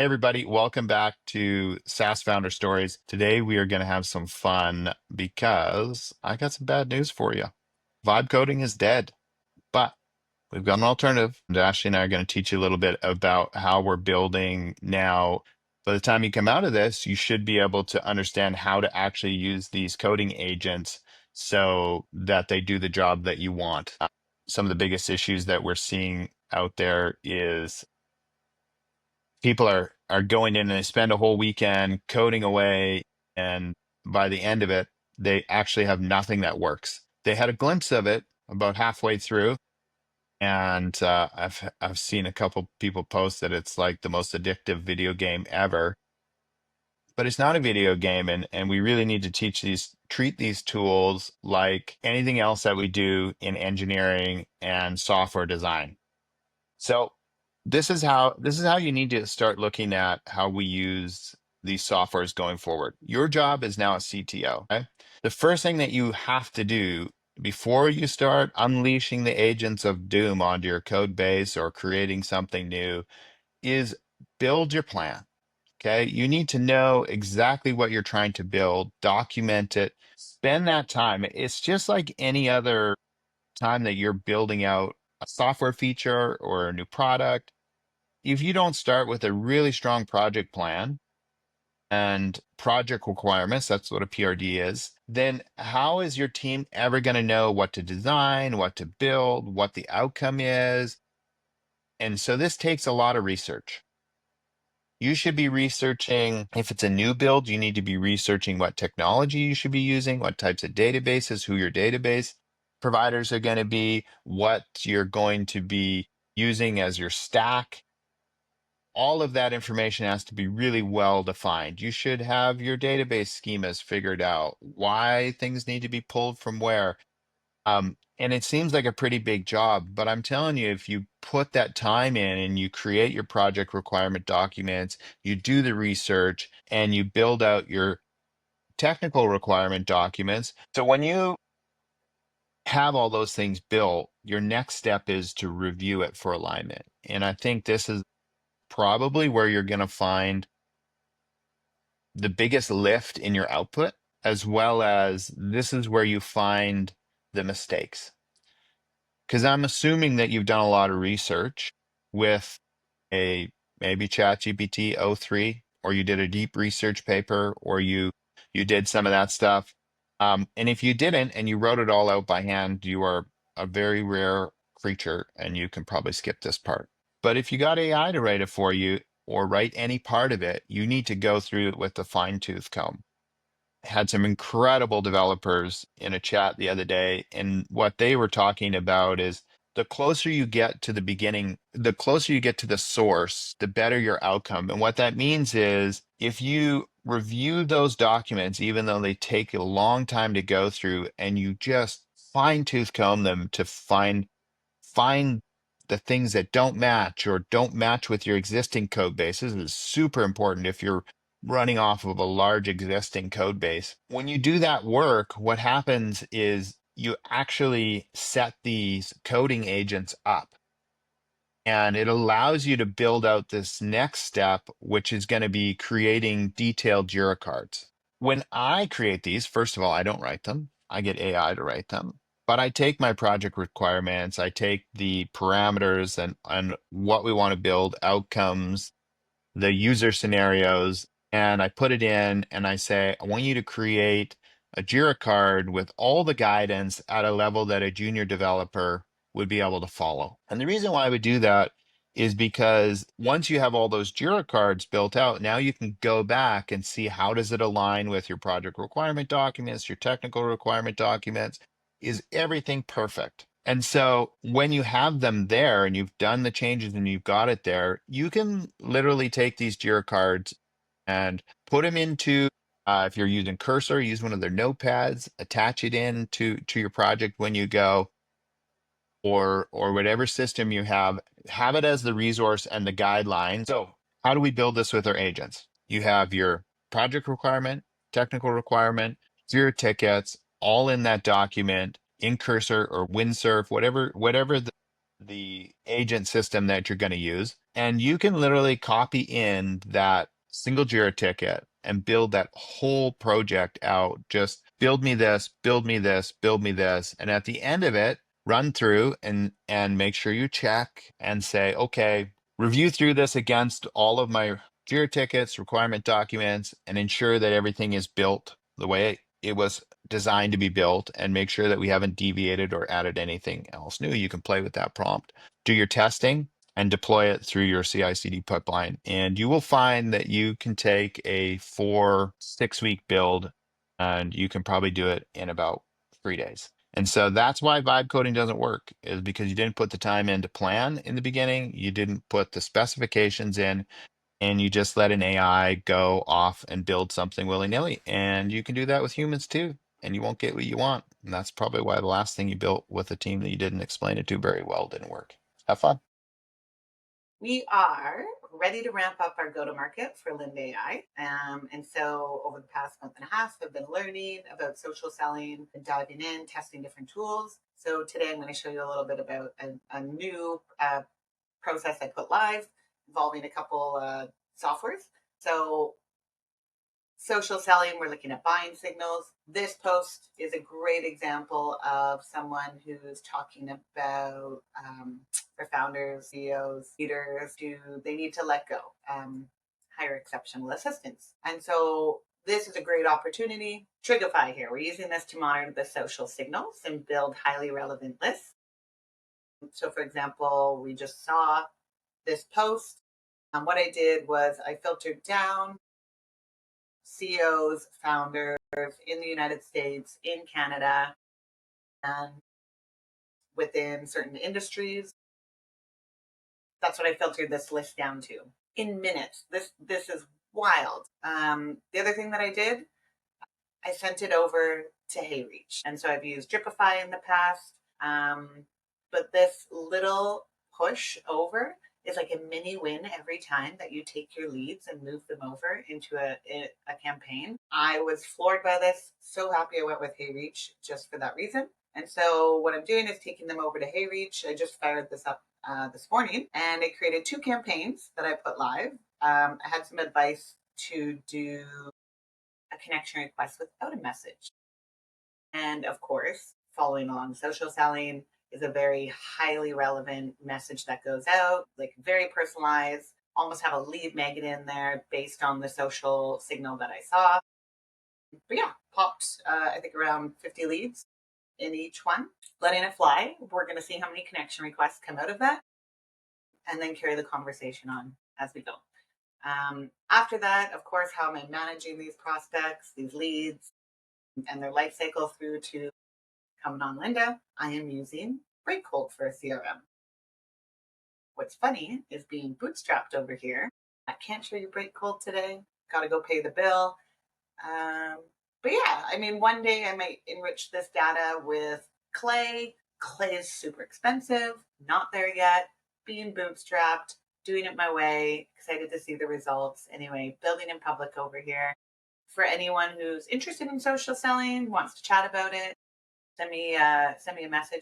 Hey everybody, welcome back to SaaS Founder Stories. Today we are going to have some fun because I got some bad news for you. Vibe coding is dead, but we've got an alternative. And Ashley and I are going to teach you a little bit about how we're building now. By the time you come out of this, you should be able to understand how to actually use these coding agents so that they do the job that you want. Some of the biggest issues that we're seeing out there is people are going in and they spend a whole weekend coding away, and by the end of it they actually have nothing that works. They had a glimpse of it about halfway through, and I've seen a couple people post that it's like the most addictive video game ever, but it's not a video game. And we really need to treat these tools like anything else that we do in engineering and software design. So this is how you need to start looking at how we use these softwares going forward. Your job is now a CTO. Okay? The first thing that you have to do before you start unleashing the agents of doom onto your code base or creating something new is build your plan. Okay, you need to know exactly what you're trying to build, document it, spend that time. It's just like any other time that you're building out a software feature or a new product. If you don't start with a really strong project plan and project requirements, that's what a PRD is, then how is your team ever going to know what to design, what to build, what the outcome is? And so this takes a lot of research. You should be researching, if it's a new build, you need to be researching what technology you should be using, what types of databases, who your database providers are going to be, what you're going to be using as your stack. All of that information has to be really well defined. You should have your database schemas figured out, why things need to be pulled from where. And it seems like a pretty big job, but I'm telling you, if you put that time in and you create your project requirement documents, you do the research, and you build out your technical requirement documents. So when you have all those things built, your next step is to review it for alignment. And I think this is probably where you're going to find the biggest lift in your output, as well as this is where you find the mistakes. Because I'm assuming that you've done a lot of research with a maybe ChatGPT o3, or you did a deep research paper, or you did some of that stuff. And if you didn't and you wrote it all out by hand, you are a very rare creature and you can probably skip this part. But if you got AI to write it for you or write any part of it, you need to go through it with a fine-tooth comb. Had some incredible developers in a chat the other day, and what they were talking about is the closer you get to the beginning, the closer you get to the source, the better your outcome. And what that means is if you review those documents, even though they take a long time to go through, and you just fine tooth comb them to find the things that don't match or don't match with your existing code bases, is super important if you're running off of a large existing code base. When you do that work, what happens is you actually set these coding agents up, and it allows you to build out this next step, which is going to be creating detailed JIRA cards. When I create these, first of all, I don't write them. I get AI to write them. But I take my project requirements, I take the parameters and what we want to build, outcomes, the user scenarios, and I put it in and I say, I want you to create a JIRA card with all the guidance at a level that a junior developer would be able to follow. And the reason why I would do that is because once you have all those JIRA cards built out, now you can go back and see how does it align with your project requirement documents, your technical requirement documents. Is everything perfect? And so when you have them there and you've done the changes and you've got it there, you can literally take these JIRA cards and put them into, if you're using Cursor, use one of their notepads, attach it in to your project when you go, or whatever system you have it as the resource and the guideline. So how do we build this with our agents? You have your project requirement, technical requirement, JIRA tickets, all in that document in Cursor or Windsurf, whatever the agent system that you're going to use. And you can literally copy in that single JIRA ticket and build that whole project out. Just build me this, build me this, build me this. And at the end of it, run through and make sure you check and say, okay, review through this against all of my JIRA tickets, requirement documents, and ensure that everything is built the way it was designed to be built, and make sure that we haven't deviated or added anything else new. You can play with that prompt, do your testing, and deploy it through your CI/CD pipeline. And you will find that you can take a 4-6 week build and you can probably do it in about 3 days. And so that's why vibe coding doesn't work, is because you didn't put the time in to plan in the beginning. You didn't put the specifications in, and you just let an AI go off and build something willy-nilly. And you can do that with humans too, and you won't get what you want. And that's probably why the last thing you built with a team that you didn't explain it to very well didn't work. Have fun. We are ready to ramp up our go-to-market for Lynda AI. And so over the past month and a half, I've been learning about social selling and diving in, testing different tools. So today I'm going to show you a little bit about a new process I put live involving a couple softwares. So social selling, we're looking at buying signals. This post is a great example of someone who's talking about their founders, CEOs, leaders, they need to let go, hire exceptional assistants. And so this is a great opportunity. Trigify here. We're using this to monitor the social signals and build highly relevant lists. So for example, we just saw this post. What I did was I filtered down CEOs, founders in the United States, in Canada, and within certain industries. That's what I filtered this list down to in minutes. This is wild. The other thing that I did, I sent it over to HeyReach, and so I've used Dripify in the past, but this little push over is like a mini win every time that you take your leads and move them over into a campaign. I was floored by this. So happy I went with HeyReach just for that reason. And so what I'm doing is taking them over to HeyReach. I just fired this up this morning, and I created 2 campaigns that I put live. I had some advice to do a connection request without a message. And of course, following along social selling is a very highly relevant message that goes out, like very personalized, almost have a lead magnet in there based on the social signal that I saw. But yeah, popped, I think around 50 leads in each one, letting it fly. We're going to see how many connection requests come out of that and then carry the conversation on as we go. After that, of course, how am I managing these prospects, these leads, and their life cycle through to coming on Lynda? I am using Breakcold for a CRM. What's funny is being bootstrapped over here. I can't show you Breakcold today. Got to go pay the bill. But yeah, I mean, one day I might enrich this data with Clay. Clay is super expensive, not there yet. Being bootstrapped, doing it my way, excited to see the results. Anyway, building in public over here. For anyone who's interested in social selling, wants to chat about it, send me a message.